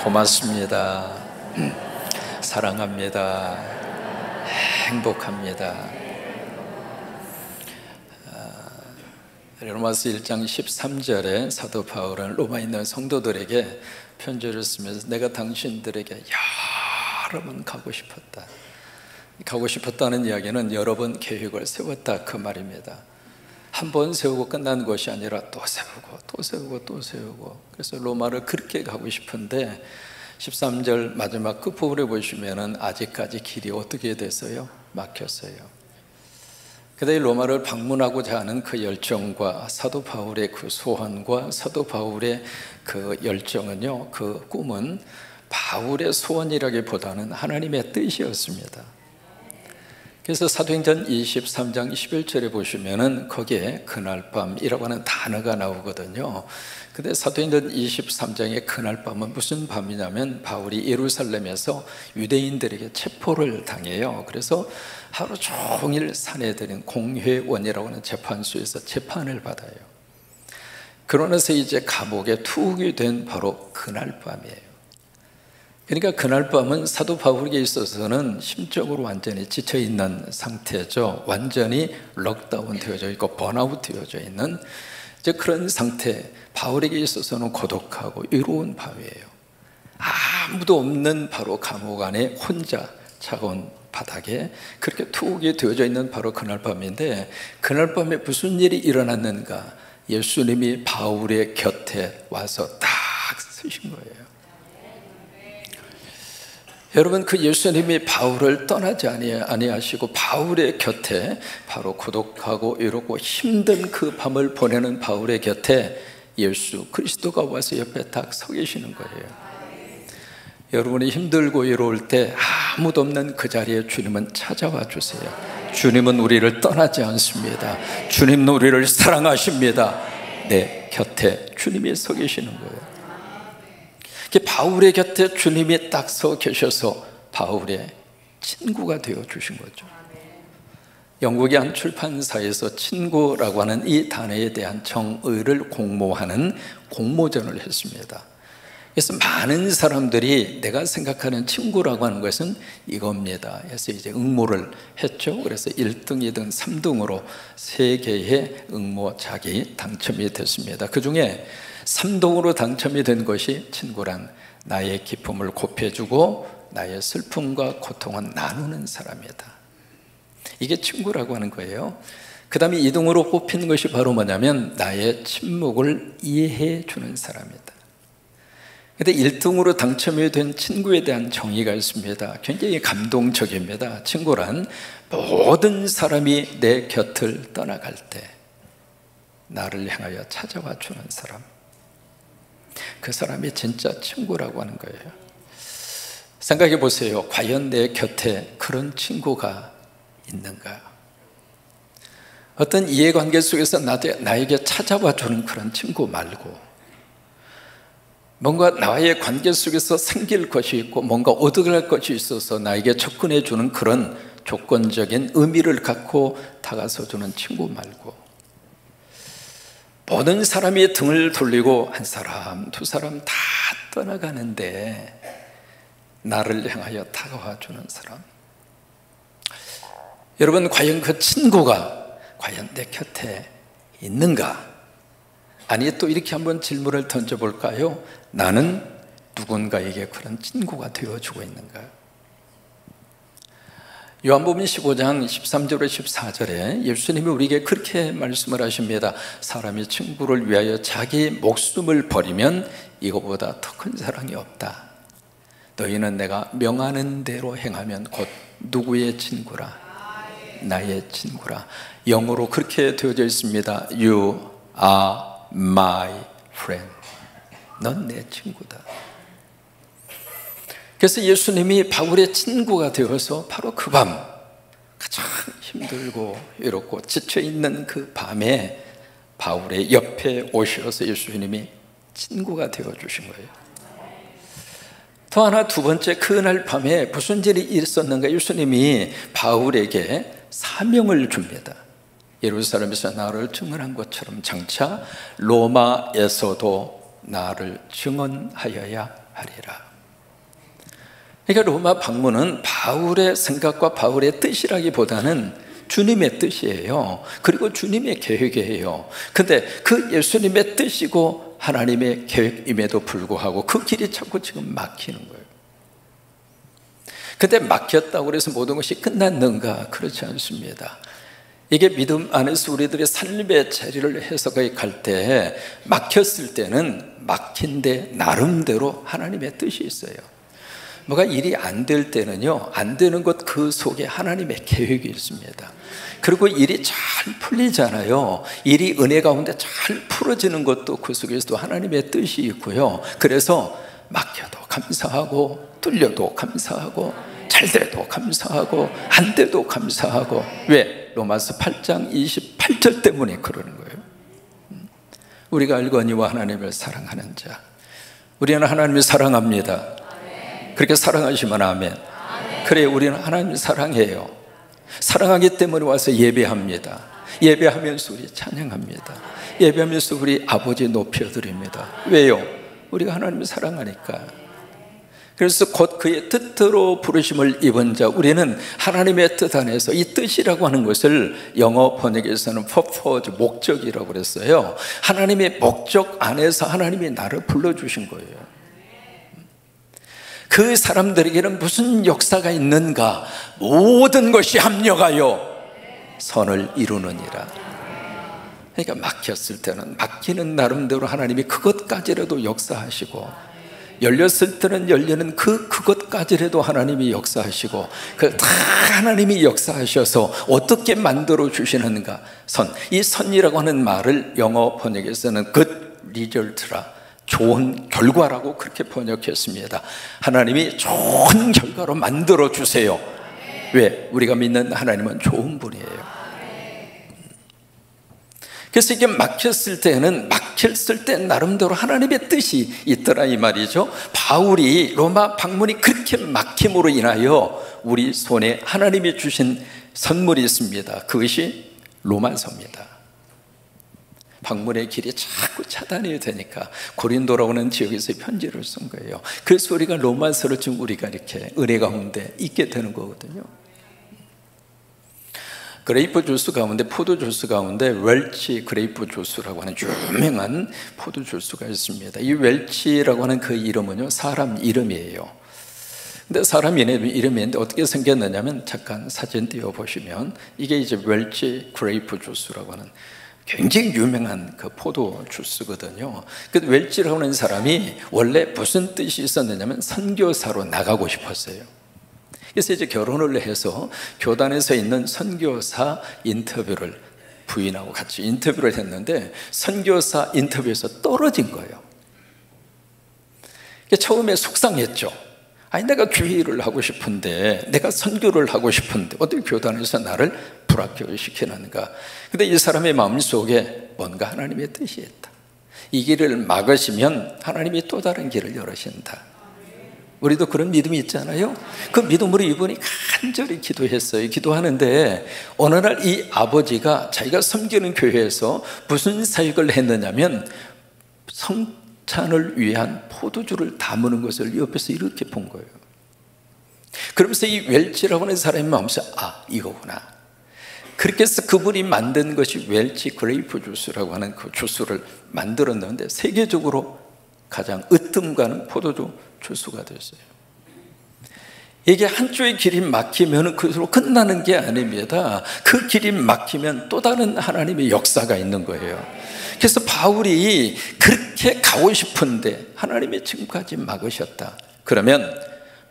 고맙습니다. 사랑합니다. 행복합니다. 로마서 1장 13절에 사도 바울은 로마에 있는 성도들에게 편지를 쓰면서 내가 당신들에게 여러 번 가고 싶었다. 가고 싶었다는 이야기는 여러 번 계획을 세웠다 그 말입니다. 한 번 세우고 끝난 것이 아니라 또 세우고 또 세우고 또 세우고, 그래서 로마를 그렇게 가고 싶은데 13절 마지막 그 부분에 보시면은 아직까지 길이 어떻게 됐어요? 막혔어요. 그런데 로마를 방문하고자 하는 그 열정과 사도 바울의 그 소원과 사도 바울의 그 열정은요, 그 꿈은 바울의 소원이라기보다는 하나님의 뜻이었습니다. 그래서 사도행전 23장 11절에 보시면은 거기에 그날 밤이라고 하는 단어가 나오거든요. 근데 사도행전 23장의 그날 밤은 무슨 밤이냐면 바울이 예루살렘에서 유대인들에게 체포를 당해요. 그래서 하루 종일 산헤드린 공회원이라고 하는 재판소에서 재판을 받아요. 그러면서 이제 감옥에 투옥이 된 바로 그날 밤이에요. 그러니까 그날 밤은 사도 바울에게 있어서는 심적으로 완전히 지쳐있는 상태죠. 완전히 럭다운 되어져 있고 번아웃 되어져 있는 이제 그런 상태. 바울에게 있어서는 고독하고 외로운 밤이에요. 아무도 없는 바로 감옥 안에 혼자 차가운 바닥에 그렇게 투옥이 되어져 있는 바로 그날 밤인데, 그날 밤에 무슨 일이 일어났는가? 예수님이 바울의 곁에 와서 딱 서신 거예요. 여러분, 그 예수님이 바울을 떠나지 아니하시고 바울의 곁에, 바로 고독하고 외롭고 힘든 그 밤을 보내는 바울의 곁에 예수 그리스도가 와서 옆에 딱 서 계시는 거예요. 여러분이 힘들고 외로울 때 아무도 없는 그 자리에 주님은 찾아와 주세요. 주님은 우리를 떠나지 않습니다. 주님은 우리를 사랑하십니다. 내 곁에 주님이 서 계시는 거예요. 바울의 곁에 주님이 딱 서 계셔서 바울의 친구가 되어 주신 거죠. 영국의 한 출판사에서 친구라고 하는 이 단어에 대한 정의를 공모하는 공모전을 했습니다. 그래서 많은 사람들이 내가 생각하는 친구라고 하는 것은 이겁니다. 그래서 이제 응모를 했죠. 그래서 1등, 2등, 3등으로 3개의 응모작이 당첨이 됐습니다. 그 중에 3등으로 당첨이 된 것이 친구란 나의 기쁨을 곱해주고 나의 슬픔과 고통은 나누는 사람이다. 이게 친구라고 하는 거예요. 그 다음에 2등으로 뽑힌 것이 바로 뭐냐면 나의 침묵을 이해해 주는 사람이다. 근데 1등으로 당첨이 된 친구에 대한 정의가 있습니다. 굉장히 감동적입니다. 친구란 모든 사람이 내 곁을 떠나갈 때 나를 향하여 찾아와 주는 사람, 그 사람이 진짜 친구라고 하는 거예요. 생각해 보세요. 과연 내 곁에 그런 친구가 있는가? 어떤 이해관계 속에서 나에게 찾아와 주는 그런 친구 말고, 뭔가 나의 관계 속에서 생길 것이 있고 뭔가 얻어갈 것이 있어서 나에게 접근해 주는 그런 조건적인 의미를 갖고 다가서 주는 친구 말고, 모든 사람이 등을 돌리고 한 사람, 두 사람 다 떠나가는데 나를 향하여 다가와 주는 사람. 여러분, 과연 그 친구가 과연 내 곁에 있는가? 아니, 또 이렇게 한번 질문을 던져볼까요? 나는 누군가에게 그런 친구가 되어주고 있는가? 요한복음 15장 13절에 14절에 예수님이 우리에게 그렇게 말씀을 하십니다. 사람이 친구를 위하여 자기 목숨을 버리면 이거보다 더 큰 사랑이 없다. 너희는 내가 명하는 대로 행하면 곧 누구의 친구라? 나의 친구라. 영어로 그렇게 되어져 있습니다. You are my friend. 넌 내 친구다. 그래서 예수님이 바울의 친구가 되어서 바로 그 밤, 가장 힘들고 외롭고 지쳐있는 그 밤에 바울의 옆에 오셔서 예수님이 친구가 되어주신 거예요. 또 하나, 두 번째, 그날 밤에 무슨 일이 있었는가? 예수님이 바울에게 사명을 줍니다. 예루살렘에서 나를 증언한 것처럼 장차 로마에서도 나를 증언하여야 하리라. 그러니까 로마 방문은 바울의 생각과 바울의 뜻이라기보다는 주님의 뜻이에요. 그리고 주님의 계획이에요. 근데 그 예수님의 뜻이고 하나님의 계획임에도 불구하고 그 길이 자꾸 지금 막히는 거예요. 근데 막혔다고 해서 모든 것이 끝났는가? 그렇지 않습니다. 이게 믿음 안에서 우리들의 삶의 자리를 해석해 갈 때 막혔을 때는 막힌데 나름대로 하나님의 뜻이 있어요. 뭐가 일이 안 될 때는요, 안 되는 것 그 속에 하나님의 계획이 있습니다. 그리고 일이 잘 풀리잖아요. 일이 은혜 가운데 잘 풀어지는 것도 그 속에서도 하나님의 뜻이 있고요. 그래서 막혀도 감사하고, 뚫려도 감사하고, 잘 돼도 감사하고, 안 돼도 감사하고. 왜? 로마서 8장 28절 때문에 그러는 거예요. 우리가 알거니와 하나님을 사랑하는 자, 우리는 하나님을 사랑합니다. 그렇게 사랑하시면 아멘. 그래, 우리는 하나님을 사랑해요. 사랑하기 때문에 와서 예배합니다. 예배하면서 우리 찬양합니다. 예배하면서 우리 아버지 높여드립니다. 왜요? 우리가 하나님을 사랑하니까. 그래서 곧 그의 뜻대로 부르심을 입은 자, 우리는 하나님의 뜻 안에서, 이 뜻이라고 하는 것을 영어 번역에서는 purpose, 목적이라고 그랬어요. 하나님의 목적 안에서 하나님이 나를 불러주신 거예요. 그 사람들에게는 무슨 역사가 있는가? 모든 것이 합력하여 선을 이루느니라. 그러니까 막혔을 때는 막히는 나름대로 하나님이 그것까지라도 역사하시고, 열렸을 때는 열리는 그것까지라도 하나님이 역사하시고, 그 다 하나님이 역사하셔서 어떻게 만들어 주시는가? 이 선이라고 하는 말을 영어 번역에서는 good result라, 좋은 결과라고 그렇게 번역했습니다. 하나님이 좋은 결과로 만들어 주세요. 왜? 우리가 믿는 하나님은 좋은 분이에요. 그래서 이게 막혔을 때는 막혔을 때 나름대로 하나님의 뜻이 있더라 이 말이죠. 바울이 로마 방문이 그렇게 막힘으로 인하여 우리 손에 하나님이 주신 선물이 있습니다. 그것이 로마서입니다. 방문의 길이 자꾸 차단이 되니까 고린도라고 하는 지역에서 편지를 쓴 거예요. 그래서 우리가 로마서를 지금 우리가 이렇게 은혜 가운데 있게 되는 거거든요. 그레이프 주스 가운데, 포도 주스 가운데 웰치 그레이프 주스라고 하는 유명한 포도 주스가 있습니다. 이 웰치라고 하는 그 이름은요, 사람 이름이에요. 근데 사람 이름인데 어떻게 생겼느냐면, 잠깐 사진 띄워 보시면 이게 이제 웰치 그레이프 주스라고 하는 굉장히 유명한 그 포도 주스거든요. 그 웰치라고 하는 사람이 원래 무슨 뜻이 있었느냐면 선교사로 나가고 싶었어요. 그래서 이제 결혼을 해서 교단에서 있는 선교사 인터뷰를 부인하고 같이 인터뷰를 했는데, 선교사 인터뷰에서 떨어진 거예요. 처음에 속상했죠. 아니, 내가 교회 일을 하고 싶은데, 내가 선교를 하고 싶은데 어떻게 교단에서 나를 불합격시키는가. 근데 이 사람의 마음속에 뭔가 하나님의 뜻이 있다. 이 길을 막으시면 하나님이 또 다른 길을 열으신다. 우리도 그런 믿음이 있잖아요. 그 믿음으로 이분이 간절히 기도했어요. 기도하는데 어느 날 이 아버지가 자기가 섬기는 교회에서 무슨 사역을 했느냐면, 성찬을 위한 포도주를 담는 것을 옆에서 이렇게 본 거예요. 그러면서 이 웰치라고 하는 사람의 마음속에, 아, 이거구나. 그렇게 해서 그분이 만든 것이 웰치 그레이프 주스라고 하는 그 주스를 만들었는데, 세계적으로 가장 으뜸가는 포도주 주스가 됐어요. 이게 한쪽의 길이 막히면 그것으로 끝나는 게 아닙니다. 그 길이 막히면 또 다른 하나님의 역사가 있는 거예요. 그래서 바울이 그렇게 가고 싶은데 하나님이 지금까지 막으셨다. 그러면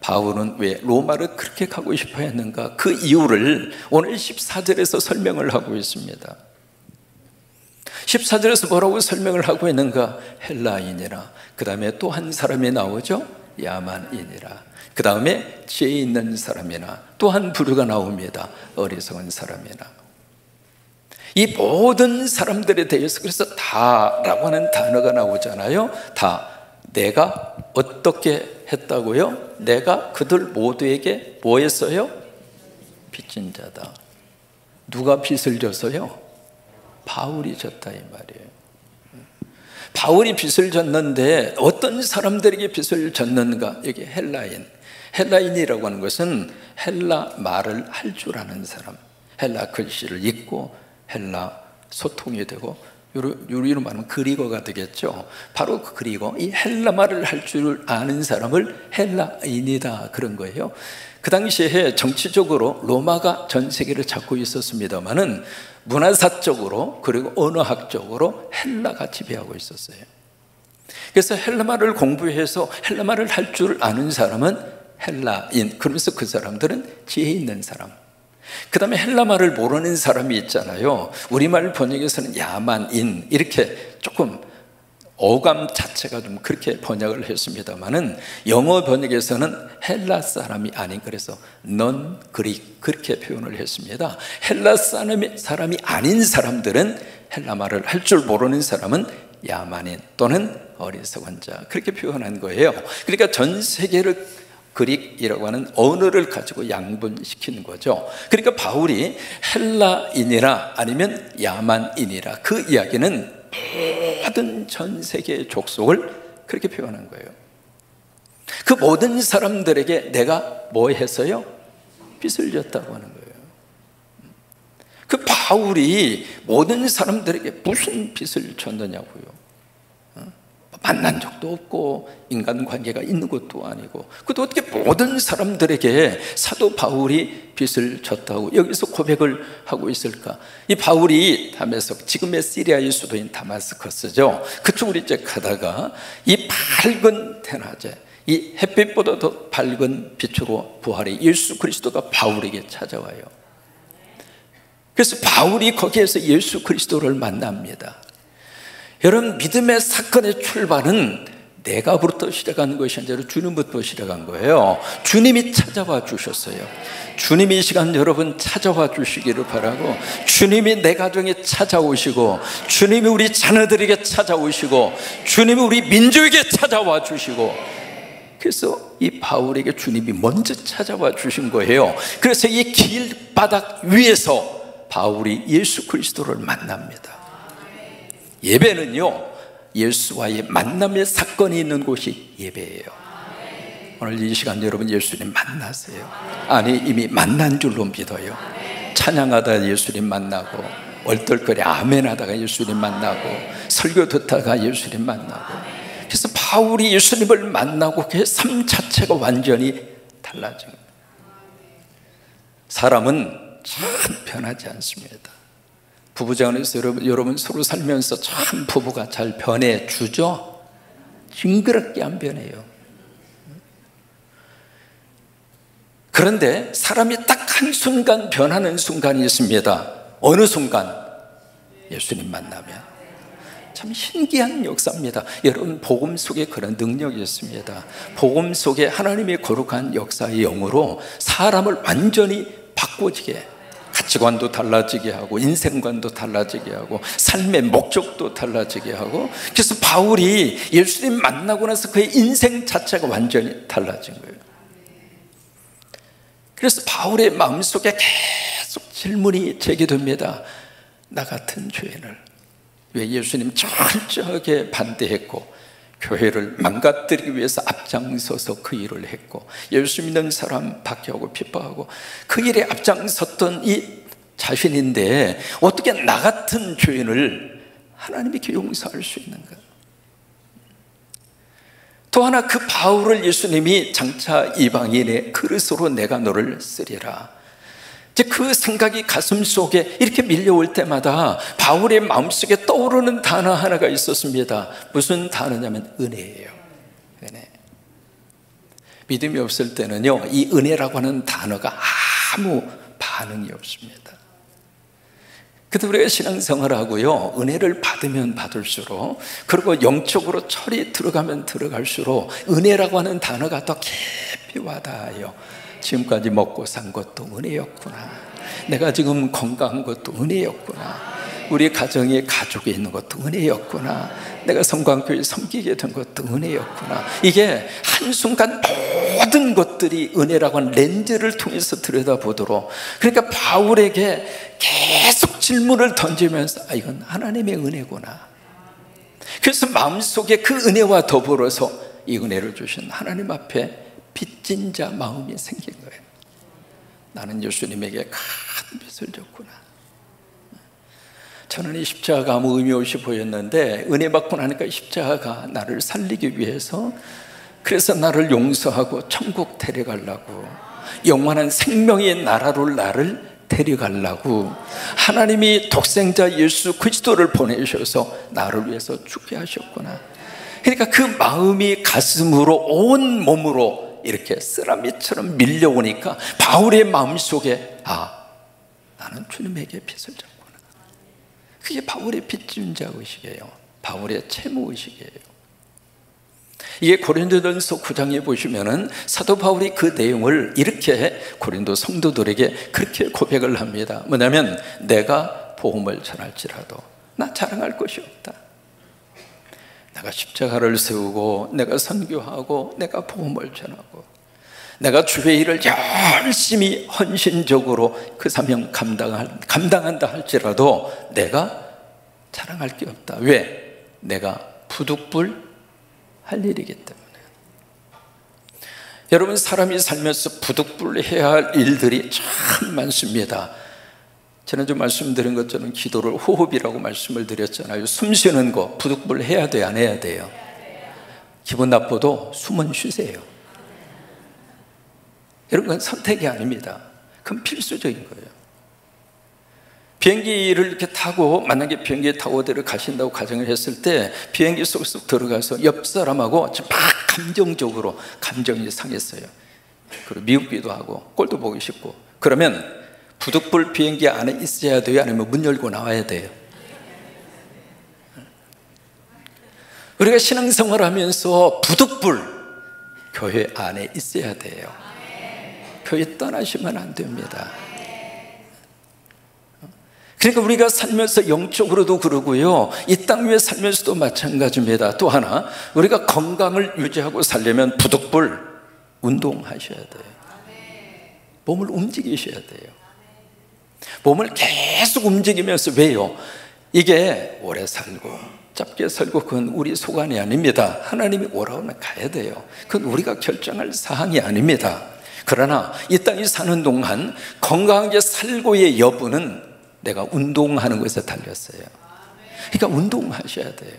바울은 왜 로마를 그렇게 가고 싶어 했는가? 그 이유를 오늘 14절에서 설명을 하고 있습니다. 14절에서 뭐라고 설명을 하고 있는가? 헬라인이라, 그 다음에 또 한 사람이 나오죠. 야만인이라, 그 다음에 지혜 있는 사람이나, 또 한 부류가 나옵니다. 어리석은 사람이나. 이 모든 사람들에 대해서, 그래서 다라고 하는 단어가 나오잖아요. 다. 내가 어떻게 했다고요? 내가 그들 모두에게 뭐 했어요? 빚진 자다. 누가 빚을 졌어요? 바울이 졌다 이 말이에요. 바울이 빚을 졌는데 어떤 사람들에게 빚을 졌는가? 여기 헬라인이라고 하는 것은 헬라 말을 할 줄 아는 사람, 헬라 글씨를 읽고 헬라 소통이 되고, 우리로 말하면 그리거가 되겠죠. 바로 그 그리거, 이 헬라 말을 할 줄 아는 사람을 헬라인이다, 그런 거예요. 그 당시에 정치적으로 로마가 전 세계를 잡고 있었습니다마는 문화사적으로 그리고 언어학적으로 헬라가 지배하고 있었어요. 그래서 헬라말을 공부해서 헬라말을 할 줄 아는 사람은 헬라인, 그러면서 그 사람들은 지혜 있는 사람. 그 다음에 헬라말을 모르는 사람이 있잖아요. 우리말 번역에서는 야만인, 이렇게 조금 어감 자체가 좀 그렇게 번역을 했습니다마는 영어 번역에서는 헬라 사람이 아닌, 그래서 넌 그릭, 그렇게 표현을 했습니다. 헬라 사람이 아닌 사람들은, 헬라말을 할 줄 모르는 사람은 야만인 또는 어리석은 자, 그렇게 표현한 거예요. 그러니까 전 세계를 그릭이라고 하는 언어를 가지고 양분시키는 거죠. 그러니까 바울이 헬라인이라 아니면 야만인이라, 그 이야기는 모든 전 세계의 족속을 그렇게 표현한 거예요. 그 모든 사람들에게 내가 뭐 했어요? 빚을 졌다고 하는 거예요. 그 바울이 모든 사람들에게 무슨 빚을 졌느냐고요. 만난 적도 없고 인간관계가 있는 것도 아니고, 그것도 어떻게 모든 사람들에게 사도 바울이 빚을 졌다고 여기서 고백을 하고 있을까? 이 바울이 다메섹, 지금의 시리아의 수도인 다마스커스죠. 그쪽으로 이제 가다가 이 밝은 대낮에 이 햇빛보다 더 밝은 빛으로 부활의 예수 그리스도가 바울에게 찾아와요. 그래서 바울이 거기에서 예수 그리스도를 만납니다. 여러분, 믿음의 사건의 출발은 내가부터 시작한 것이 아니라 주님부터 시작한 거예요. 주님이 찾아와 주셨어요. 주님이 이 시간 여러분 찾아와 주시기를 바라고, 주님이 내 가정에 찾아오시고, 주님이 우리 자녀들에게 찾아오시고, 주님이 우리 민족에게 찾아와 주시고, 그래서 이 바울에게 주님이 먼저 찾아와 주신 거예요. 그래서 이 길바닥 위에서 바울이 예수 그리스도를 만납니다. 예배는요, 예수와의 만남의 사건이 있는 곳이 예배예요. 오늘 이 시간 여러분 예수님 만나세요. 아니, 이미 만난 줄로 믿어요. 찬양하다 예수님 만나고, 얼떨결에 아멘 하다가 예수님 만나고, 설교 듣다가 예수님 만나고. 그래서 바울이 예수님을 만나고 그 삶 자체가 완전히 달라진 거예요. 사람은 참 변하지 않습니다. 부부장에서 여러분 서로 살면서 참 부부가 잘 변해주죠? 징그럽게 안 변해요. 그런데 사람이 딱 한순간 변하는 순간이 있습니다. 어느 순간? 예수님 만나면. 참 신기한 역사입니다. 여러분, 복음 속에 그런 능력이 있습니다. 복음 속에 하나님의 거룩한 역사의 영으로 사람을 완전히 바꿔지게, 가치관도 달라지게 하고, 인생관도 달라지게 하고, 삶의 목적도 달라지게 하고. 그래서 바울이 예수님 만나고 나서 그의 인생 자체가 완전히 달라진 거예요. 그래서 바울의 마음속에 계속 질문이 제기됩니다. 나 같은 죄인을 왜 예수님 철저하게 반대했고, 교회를 망가뜨리기 위해서 앞장서서 그 일을 했고, 예수 믿는 사람 박해하고 핍박하고 그 일에 앞장섰던 이 자신인데 어떻게 나 같은 죄인을 하나님이 이렇게 용서할 수 있는가? 또 하나, 그 바울을 예수님이 장차 이방인의 그릇으로 내가 너를 쓰리라. 이제 그 생각이 가슴 속에 이렇게 밀려올 때마다 바울의 마음속에 떠오르는 단어 하나가 있었습니다. 무슨 단어냐면 은혜예요. 은혜. 믿음이 없을 때는요, 이 은혜라고 하는 단어가 아무 반응이 없습니다. 그래서 우리가 신앙생활을 하고요, 은혜를 받으면 받을수록, 그리고 영적으로 철이 들어가면 들어갈수록 은혜라고 하는 단어가 더 깊이 와닿아요. 지금까지 먹고 산 것도 은혜였구나. 내가 지금 건강한 것도 은혜였구나. 우리 가정에 가족이 있는 것도 은혜였구나. 내가 성광교회 섬기게 된 것도 은혜였구나. 이게 한순간 모든 것들이 은혜라고 하는 렌즈를 통해서 들여다보도록, 그러니까 바울에게 계속 질문을 던지면서 이건 하나님의 은혜구나. 그래서 마음속에 그 은혜와 더불어서 이 은혜를 주신 하나님 앞에 빚진 자 마음이 생긴 거예요. 나는 예수님에게 큰 빚을 졌구나. 저는 이 십자가가 아무 의미 없이 보였는데 은혜 받고 나니까 십자가가 나를 살리기 위해서, 그래서 나를 용서하고 천국 데려가려고, 영원한 생명의 나라로 나를 데려가려고 하나님이 독생자 예수 그리스도를 보내셔서 나를 위해서 죽게 하셨구나. 그러니까 그 마음이 가슴으로 온 몸으로 이렇게 쓰라미처럼 밀려오니까 바울의 마음속에 나는 주님에게 빚을 졌구나. 그게 바울의 빚진 자 의식이에요. 바울의 채무 의식이에요. 이게 고린도전서 9장에 보시면은 사도 바울이 그 내용을 이렇게 고린도 성도들에게 그렇게 고백을 합니다. 뭐냐면 내가 복음을 전할지라도 나 자랑할 것이 없다. 내가 십자가를 세우고 내가 선교하고 내가 복음을 전하고 내가 주의 일을 열심히 헌신적으로 그 사명 감당한다 할지라도 내가 자랑할 게 없다. 왜? 내가 부득불 할 일이기 때문에. 여러분, 사람이 살면서 부득불해야 할 일들이 참 많습니다. 지난주 말씀드린 것처럼 기도를 호흡이라고 말씀을 드렸잖아요. 숨 쉬는 거 부득불해야 돼요, 안 해야 돼요? 기분 나빠도 숨은 쉬세요. 이런 건 선택이 아닙니다. 그건 필수적인 거예요. 비행기를 이렇게 타고, 만약에 비행기에 타고 어디를 가신다고 가정을 했을 때 비행기 속에 들어가서 옆 사람하고 막 감정적으로 감정이 상했어요. 그리고 미웃기도 하고 꼴도 보기 싫고, 그러면 부득불 비행기 안에 있어야 돼요? 아니면 문 열고 나와야 돼요? 우리가 신앙생활 하면서 부득불 교회 안에 있어야 돼요. 교회 떠나시면 안 됩니다. 그러니까 우리가 살면서 영적으로도 그러고요, 이 땅 위에 살면서도 마찬가지입니다. 또 하나, 우리가 건강을 유지하고 살려면 부득불 운동하셔야 돼요. 몸을 움직이셔야 돼요. 몸을 계속 움직이면서, 왜요? 이게 오래 살고 짧게 살고 그건 우리 소관이 아닙니다. 하나님이 오라오면 가야 돼요. 그건 우리가 결정할 사항이 아닙니다. 그러나 이 땅에 사는 동안 건강하게 살고의 여부는 내가 운동하는 것에 달렸어요. 그러니까 운동하셔야 돼요.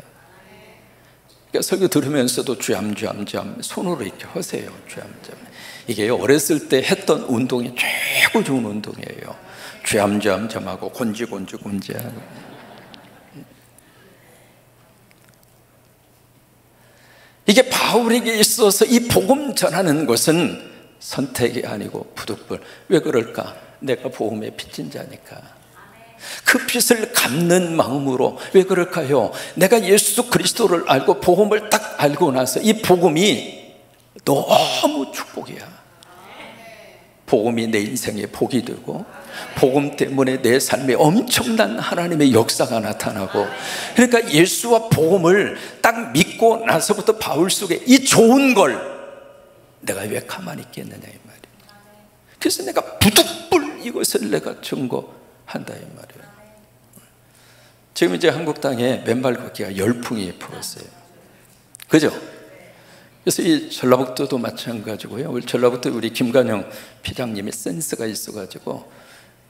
그러니까 설교 들으면서도 주암주암주암 손으로 이렇게 하세요. 주암주암. 이게 어렸을 때 했던 운동이 최고 좋은 운동이에요. 주암주암주암하고 곤지곤지곤지하고. 이게 바울에게 있어서 이 복음 전하는 것은 선택이 아니고 부득불. 왜 그럴까? 내가 복음에 빚진 자니까. 그 빚을 갚는 마음으로. 왜 그럴까요? 내가 예수 그리스도를 알고 복음을 딱 알고 나서 이 복음이 너무 축복이야. 복음이 내 인생의 복이 되고, 복음 때문에 내 삶에 엄청난 하나님의 역사가 나타나고, 그러니까 예수와 복음을 딱 믿고 나서부터 바울 속에 이 좋은 걸 내가 왜 가만히 있겠느냐 이 말이에요. 그래서 내가 부득불 이것을 내가 증거한다 이 말이에요. 지금 이제 한국 땅에 맨발 걷기가 열풍이 불었어요. 그죠? 그래서 이 전라북도도 마찬가지고요. 우리 전라북도 우리 김관영 피장님이 센스가 있어가지고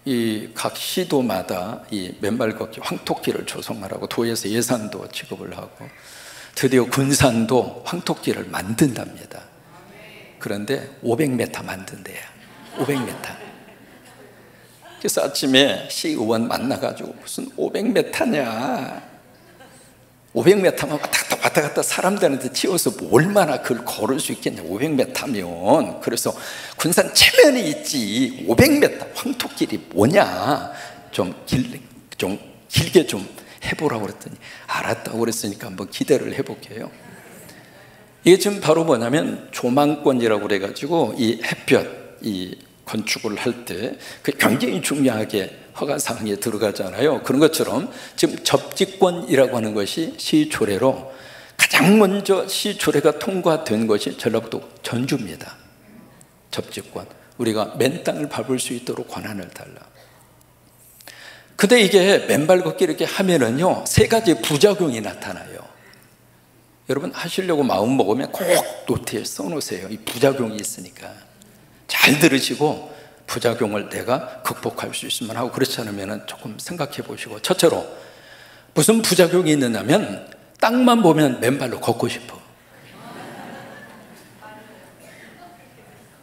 이 각 시도마다 이 맨발 걷기 황토끼를 조성하라고 도에서 예산도 지급을 하고, 드디어 군산도 황토끼를 만든답니다. 그런데 500m 만든대요. 500m. 그래서 아침에 시의원 만나가지고 무슨 500m냐, 500m만 왔다 갔다 사람들한테 치워서 얼마나 그걸 걸을 수 있겠냐, 500m면. 그래서 군산 체면이 있지 500m 황토길이 뭐냐, 좀 길게 좀 해보라고 그랬더니 알았다고 그랬으니까 한번 기대를 해볼게요. 이게 지금 바로 뭐냐면 조망권이라고 그래가지고 이 햇볕 이 건축을 할 때 그 굉장히 중요하게 허가사항에 들어가잖아요. 그런 것처럼 지금 접지권이라고 하는 것이 시조례로 가장 먼저 시조례가 통과된 것이 전라북도 전주입니다. 접지권, 우리가 맨 땅을 밟을 수 있도록 권한을 달라. 근데 이게 맨발 걷기 이렇게 하면은요, 세 가지 부작용이 나타나요. 여러분 하시려고 마음 먹으면 꼭 노트에 써놓으세요. 이 부작용이 있으니까. 잘 들으시고 부작용을 내가 극복할 수 있으면 하고, 그렇지 않으면 조금 생각해 보시고. 첫째로 무슨 부작용이 있느냐면 땅만 보면 맨발로 걷고 싶어.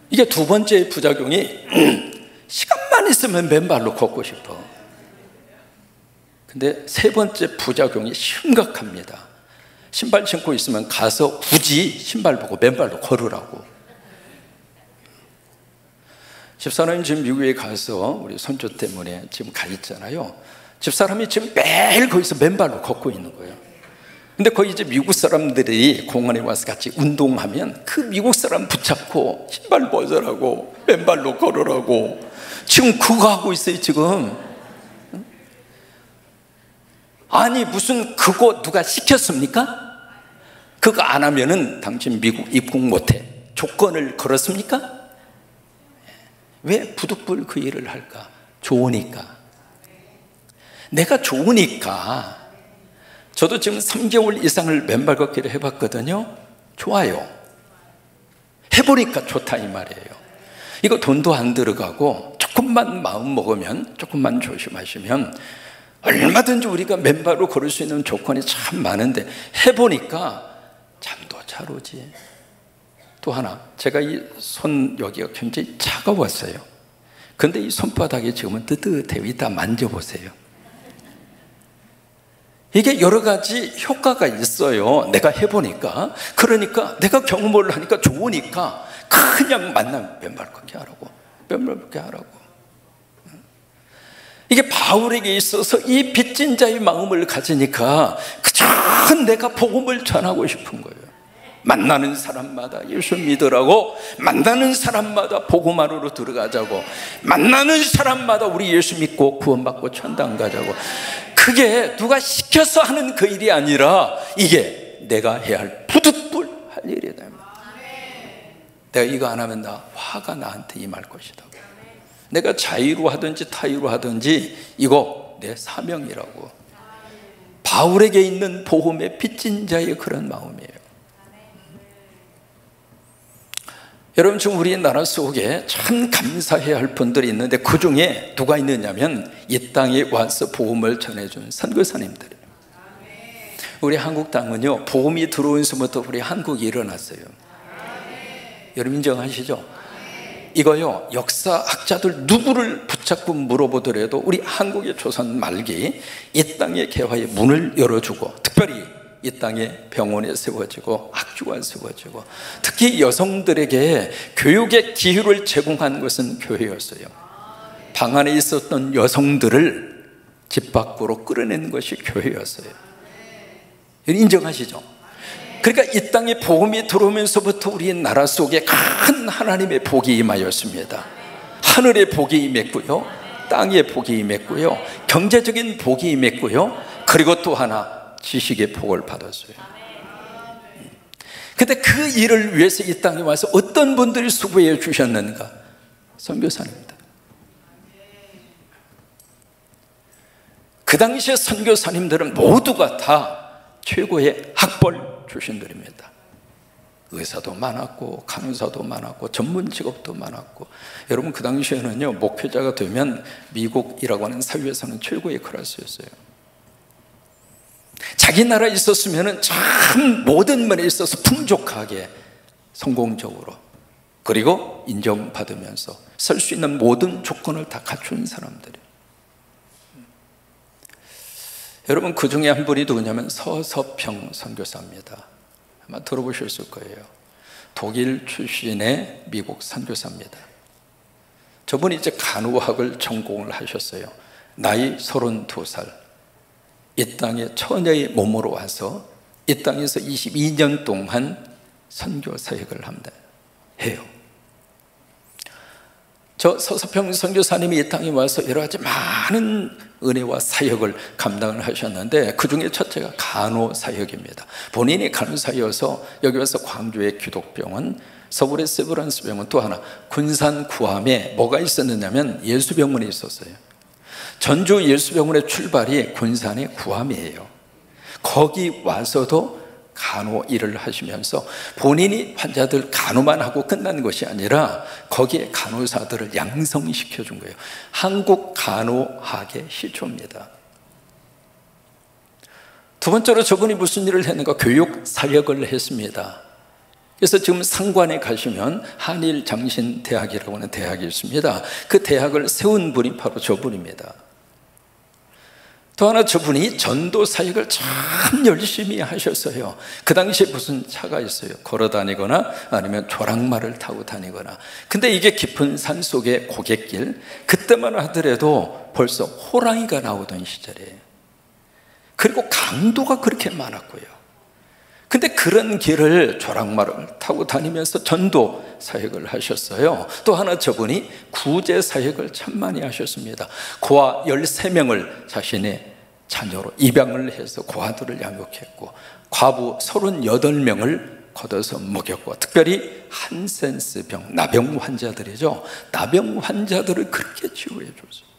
이게 두 번째 부작용이 시간만 있으면 맨발로 걷고 싶어. 근데 세 번째 부작용이 심각합니다. 신발 신고 있으면 가서 굳이 신발 보고 맨발로 걸으라고. 집사람이 지금 미국에 가서 우리 손주 때문에 지금 가 있잖아요. 집사람이 지금 매일 거기서 맨발로 걷고 있는 거예요. 근데 거기 이제 미국 사람들이 공원에 와서 같이 운동하면 그 미국 사람 붙잡고 신발 벗으라고, 맨발로 걸으라고. 지금 그거 하고 있어요 지금. 아니 무슨 그거 누가 시켰습니까? 그거 안 하면은 당신 미국 입국 못해, 조건을 걸었습니까? 왜 부득불 그 일을 할까? 좋으니까. 내가 좋으니까. 저도 지금 3개월 이상을 맨발 걷기를 해봤거든요. 좋아요. 해보니까 좋다 이 말이에요. 이거 돈도 안 들어가고 조금만 마음 먹으면, 조금만 조심하시면 얼마든지 우리가 맨발로 걸을 수 있는 조건이 참 많은데 해보니까 잠도 잘 오지. 또 하나, 제가 이 손 여기가 굉장히 차가웠어요. 근데 이 손바닥이 지금은 뜨뜻해요. 이따 만져보세요. 이게 여러 가지 효과가 있어요. 내가 해보니까. 그러니까 내가 경험을 하니까 좋으니까 그냥 만나면 맨발 걷기 하라고, 맨발 걷기 하라고. 이게 바울에게 있어서 이 빚진 자의 마음을 가지니까 그저 내가 복음을 전하고 싶은 거예요. 만나는 사람마다 예수 믿으라고, 만나는 사람마다 복음 안으로 들어가자고, 만나는 사람마다 우리 예수 믿고 구원받고 천당 가자고. 그게 누가 시켜서 하는 그 일이 아니라 이게 내가 해야 할 부득불 할 일이다. 내가 이거 안 하면 나 화가 나한테 임할 것이다. 내가 자의로 하든지 타의로 하든지 이거 내 사명이라고. 바울에게 있는 복음의 빚진 자의 그런 마음이에요. 여러분 지금 우리나라 속에 참 감사해야 할 분들이 있는데 그 중에 누가 있느냐면 이 땅에 와서 복음을 전해준 선교사님들이에요. 우리 한국 땅은요, 복음이 들어온 순부터 우리 한국이 일어났어요. 여러분 인정하시죠? 이거요, 역사학자들 누구를 붙잡고 물어보더라도 우리 한국의 조선 말기 이 땅의 개화의 문을 열어주고, 특별히 이 땅에 병원에 세워지고 학교가 세워지고, 특히 여성들에게 교육의 기회를 제공한 것은 교회였어요. 방 안에 있었던 여성들을 집 밖으로 끌어낸 것이 교회였어요. 인정하시죠? 그러니까 이 땅에 복음이 들어오면서부터 우리 나라 속에 큰 하나님의 복이 임하였습니다. 하늘의 복이 임했고요, 땅의 복이 임했고요, 경제적인 복이 임했고요, 그리고 또 하나 지식의 복을 받았어요. 근데 그 일을 위해서 이 땅에 와서 어떤 분들이 수고해 주셨는가? 선교사님들. 그 당시에 선교사님들은 모두가 다 최고의 학벌 출신들입니다. 의사도 많았고 간호사도 많았고 전문 직업도 많았고. 여러분 그 당시에는요, 목회자가 되면 미국이라고 하는 사회에서는 최고의 클래스였어요. 자기 나라에 있었으면 참 모든 면에 있어서 풍족하게 성공적으로, 그리고 인정받으면서 설 수 있는 모든 조건을 다 갖춘 사람들이에요. 여러분 그 중에 한 분이 누구냐면 서서평 선교사입니다. 아마 들어보셨을 거예요. 독일 출신의 미국 선교사입니다. 저분이 이제 간호학을 전공을 하셨어요. 나이 32살. 이 땅에 처녀의 몸으로 와서 이 땅에서 22년 동안 선교 사역을 합니다. 해요. 저 서서평 선교사님이 이 땅에 와서 여러 가지 많은 은혜와 사역을 감당을 하셨는데 그 중에 첫째가 간호 사역입니다. 본인이 간호사여서 여기 와서 광주의 기독병원, 서울의 세브란스 병원, 또 하나 군산 구암에 뭐가 있었느냐면 예수병원이 있었어요. 전주 예수병원의 출발이 군산의 구암이에요. 거기 와서도 간호 일을 하시면서 본인이 환자들 간호만 하고 끝난 것이 아니라 거기에 간호사들을 양성시켜 준 거예요. 한국 간호학의 시초입니다. 두 번째로 저분이 무슨 일을 했는가? 교육 사역을 했습니다. 그래서 지금 상관에 가시면 한일장신대학이라고 하는 대학이 있습니다. 그 대학을 세운 분이 바로 저분입니다. 또 하나, 저분이 전도 사역을 참 열심히 하셨어요. 그 당시에 무슨 차가 있어요? 걸어 다니거나 아니면 조랑말을 타고 다니거나. 근데 이게 깊은 산 속의 고갯길, 그때만 하더라도 벌써 호랑이가 나오던 시절이에요. 그리고 강도가 그렇게 많았고요. 근데 그런 길을 조랑말을 타고 다니면서 전도 사역을 하셨어요. 또 하나, 저분이 구제 사역을 참 많이 하셨습니다. 고아 13명을 자신의 자녀로 입양을 해서 고아들을 양육했고, 과부 38명을 걷어서 먹였고, 특별히 한센스병, 나병 환자들이죠. 나병 환자들을 그렇게 치유해 줬어요.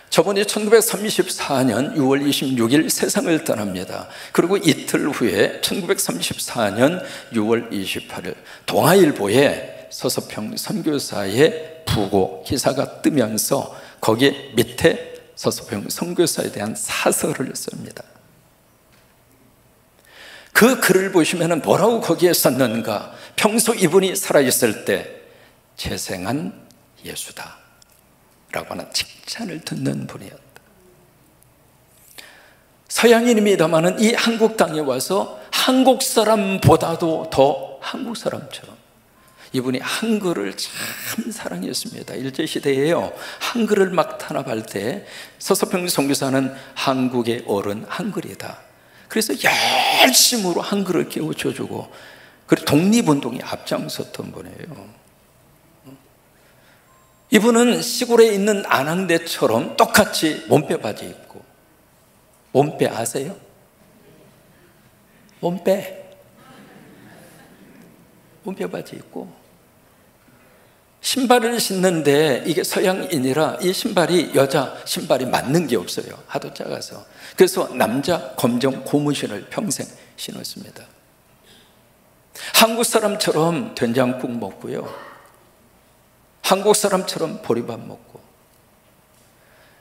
저번에 1934년 6월 26일 세상을 떠납니다. 그리고 이틀 후에 1934년 6월 28일 동아일보에 서서평 선교사의 부고 기사가 뜨면서 거기에 밑에 서서평 선교사에 대한 사설을 씁니다. 그 글을 보시면 뭐라고 거기에 썼는가? 평소 이분이 살아있을 때 재생한 예수다 라고 하는 칭찬을 듣는 분이었다. 서양인입니다마는 이 한국 땅에 와서 한국 사람보다도 더 한국 사람처럼 이분이 한글을 참 사랑했습니다. 일제시대에요, 한글을 막 탄압할 때 서서평 선교사는 한국의 어른 한글이다, 그래서 열심으로 한글을 깨우쳐주고, 그리고 독립운동에 앞장섰던 분이에요. 이분은 시골에 있는 안항대처럼 똑같이 몸빼 바지 입고, 몸빼 아세요? 몸빼 바지 입고 신발을 신는데, 이게 서양인이라 이 신발이 여자 신발이 맞는 게 없어요. 하도 작아서. 그래서 남자 검정 고무신을 평생 신었습니다. 한국 사람처럼 된장국 먹고요, 한국 사람처럼 보리밥 먹고.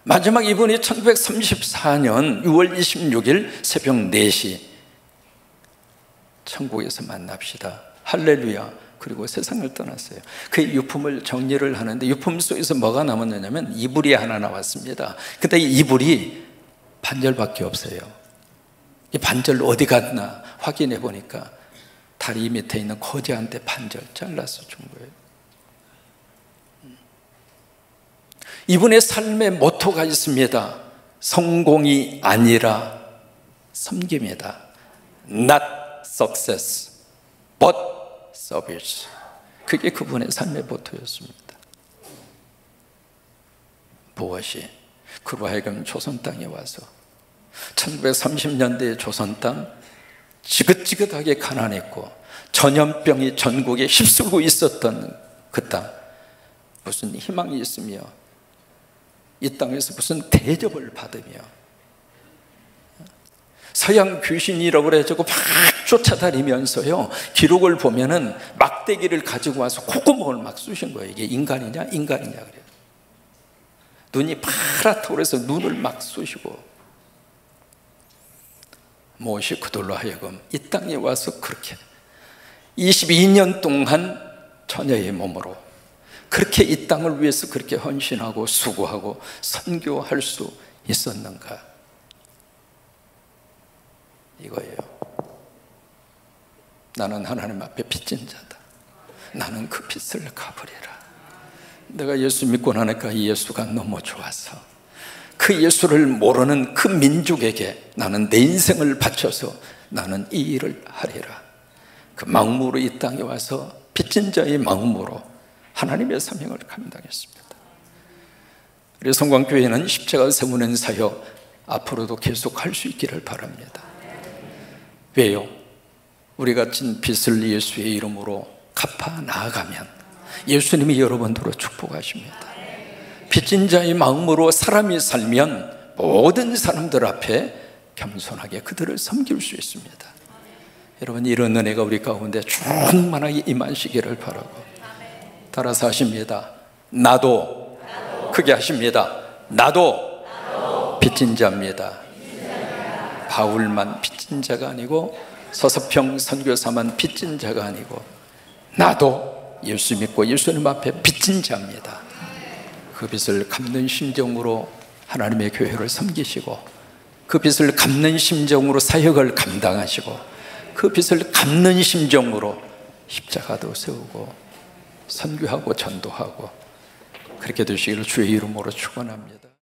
마지막 이분이 1934년 6월 26일 새벽 4시 천국에서 만납시다, 할렐루야, 그리고 세상을 떠났어요. 그 유품을 정리를 하는데 유품 속에서 뭐가 남았느냐면 이불이 하나 나왔습니다. 근데 이 이불이 반절밖에 없어요. 이 반절 어디 갔나 확인해 보니까 다리 밑에 있는 거지한테 반절 잘라서 준 거예요. 이분의 삶의 모토가 있습니다. 성공이 아니라 섬김이다. Not success, but service. 그게 그분의 삶의 모토였습니다. 무엇이? 그로 하여금 조선 땅에 와서 1930년대의 조선 땅, 지긋지긋하게 가난했고 전염병이 전국에 휩쓸고 있었던 그 땅, 무슨 희망이 있으며 이 땅에서 무슨 대접을 받으며 서양 귀신이라고 그래가지고 막 쫓아다니면서요, 기록을 보면은 막대기를 가지고 와서 콧구멍을 막 쑤신 거예요. 이게 인간이냐 그래요. 눈이 파랗다고 그래서 눈을 막 쑤시고, 무엇이 그들로 하여금 이 땅에 와서 그렇게 22년 동안 처녀의 몸으로 그렇게 이 땅을 위해서 그렇게 헌신하고 수고하고 선교할 수 있었는가? 이거예요. 나는 하나님 앞에 빚진 자다. 나는 그 빚을 갚으리라. 내가 예수 믿고 나니까 이 예수가 너무 좋아서 그 예수를 모르는 그 민족에게 나는 내 인생을 바쳐서 나는 이 일을 하리라. 그 마음으로 이 땅에 와서 빚진 자의 마음으로 하나님의 사명을 감당했습니다. 우리 성광교회는 십자가 세우는 사역 앞으로도 계속 할 수 있기를 바랍니다. 왜요? 우리가 진 빚을 예수의 이름으로 갚아 나아가면 예수님이 여러분들로 축복하십니다. 빚진 자의 마음으로 사람이 살면 모든 사람들 앞에 겸손하게 그들을 섬길 수 있습니다. 여러분, 이런 은혜가 우리 가운데 충만하게 임하시기를 바라고, 따라서 하십니다. 나도, 크게 하십니다. 나도 빚진 자입니다. 바울만 빚진 자가 아니고 서서평 선교사만 빚진 자가 아니고 나도 예수 믿고 예수님 앞에 빚진 자입니다. 그 빚을 갚는 심정으로 하나님의 교회를 섬기시고, 그 빚을 갚는 심정으로 사역을 감당하시고, 그 빚을 갚는 심정으로 십자가도 세우고 선교하고 전도하고 그렇게 되시기를 주의 이름으로 축원합니다.